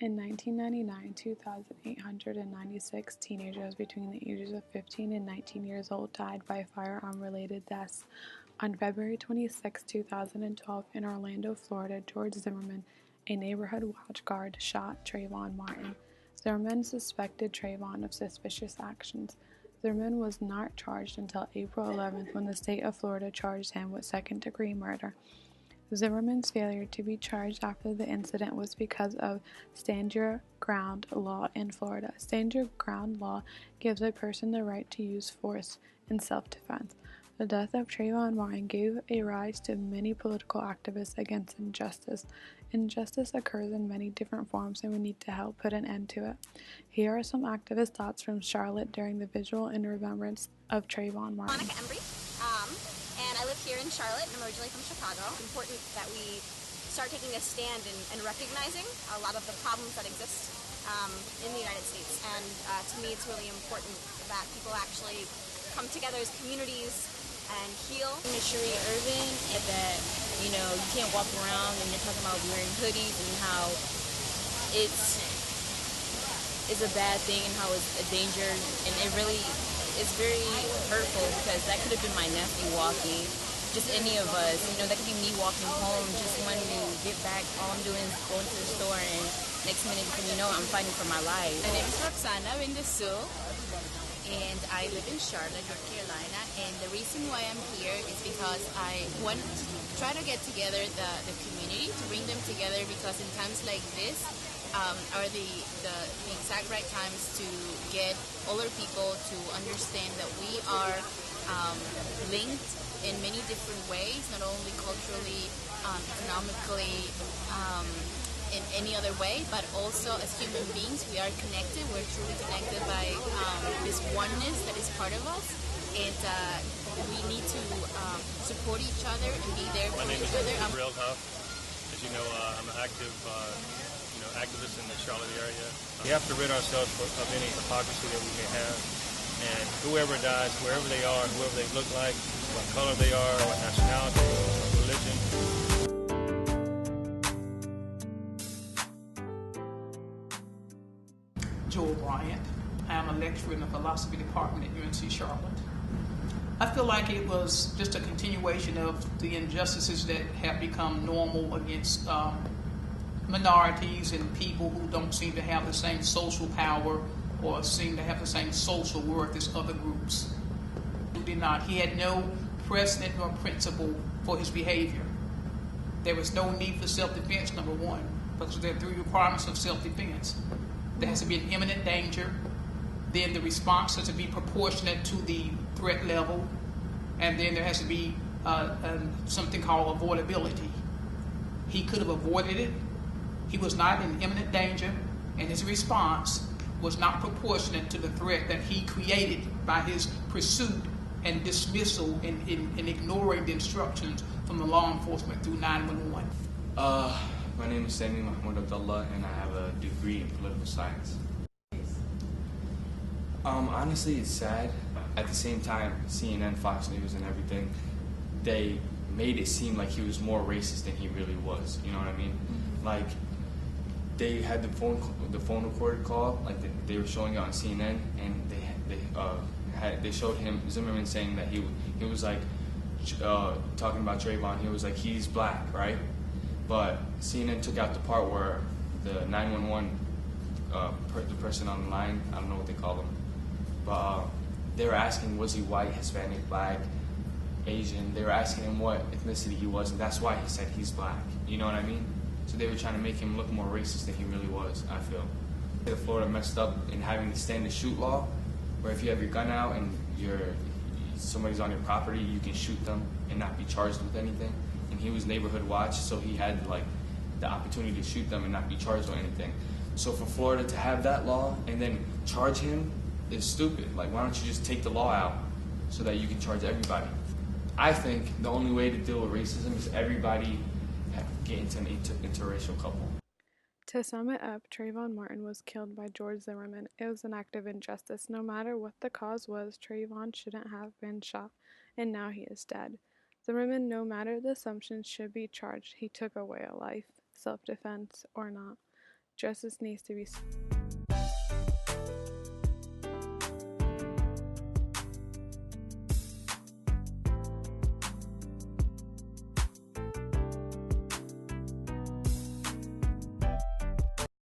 In 1999, 2,896 teenagers between the ages of 15 and 19 years old died by firearm-related deaths. On February 26, 2012, in Orlando, Florida, George Zimmerman, a neighborhood watch guard, shot Trayvon Martin. Zimmerman suspected Trayvon of suspicious actions. Zimmerman was not charged until April 11th when the state of Florida charged him with second-degree murder. Zimmerman's failure to be charged after the incident was because of stand your ground law in Florida. Stand your ground law gives a person the right to use force in self-defense. The death of Trayvon Martin gave a rise to many political activists against injustice. Injustice occurs in many different forms, and we need to help put an end to it. Here are some activist thoughts from Charlotte during the vigil in remembrance of Trayvon Martin. Monica Embry, and I live here in Charlotte, and I'm originally from Chicago. It's important that we start taking a stand and recognizing a lot of the problems that exist in the United States. And to me, it's really important that people actually come together as communities and heal. I'm Cherie Irvin, and that, you can't walk around and you're talking about wearing hoodies and how it's a bad thing and how it's a danger, and it really is very hurtful because that could have been my nephew walking, just any of us, that could be me walking home, just when we get back, all I'm doing is going to the store, and next minute, I'm fighting for my life. My name is Roxana Windesu, and I live in Charlotte, North Carolina, and the reason why I'm here is because I want to try to get together the community, to bring them together, because in times like this are the exact right times to get older people to understand that we are linked in many different ways, not only culturally, economically, in any other way, but also as human beings, we are connected. We're truly connected by this oneness that is part of us, and we need to support each other and be there for each other. My name is Real Huff. As you know, I'm an activist in the Charlotte area. We have to rid ourselves of any hypocrisy that we may have, and whoever dies, wherever they are, whoever they look like, what color they are, what nationality, what religion. Joel Bryant. I am a lecturer in the philosophy department at UNC Charlotte. I feel like it was just a continuation of the injustices that have become normal against minorities and people who don't seem to have the same social power or seem to have the same social worth as other groups. He had no precedent nor principle for his behavior. There was no need for self-defense, number one, because there are three requirements of self-defense. There has to be an imminent danger, then the response has to be proportionate to the threat level, and then there has to be something called avoidability. He could have avoided it. He was not in imminent danger, and his response was not proportionate to the threat that he created by his pursuit and dismissal and ignoring the instructions from the law enforcement through 911. My name is Sami Mahmoud Abdullah, and I have a degree in political science. Honestly, it's sad. At the same time, CNN, Fox News, and everything, they made it seem like he was more racist than he really was. You know what I mean? Like, they had the phone recorded call, like they were showing it on CNN, and they showed him, Zimmerman, saying that he was like talking about Trayvon. He was like, he's black, right? But CNN took out the part where the 911 the person on the line, I don't know what they call him, but they were asking, was he white, Hispanic, black, Asian? They were asking him what ethnicity he was, and that's why he said he's black. You know what I mean? So they were trying to make him look more racist than he really was, I feel. Florida messed up in having the stand and shoot law, where if you have your gun out and somebody's on your property, you can shoot them and not be charged with anything. And he was neighborhood watch, so he had like the opportunity to shoot them and not be charged with anything. So for Florida to have that law and then charge him is stupid. Like, why don't you just take the law out so that you can charge everybody? I think the only way to deal with racism is everybody get into an interracial couple. To sum it up, Trayvon Martin was killed by George Zimmerman. It was an act of injustice. No matter what the cause was, Trayvon shouldn't have been shot, and now he is dead. Zimmerman, no matter the assumptions, should be charged. He took away a life, self-defense or not. Justice needs to be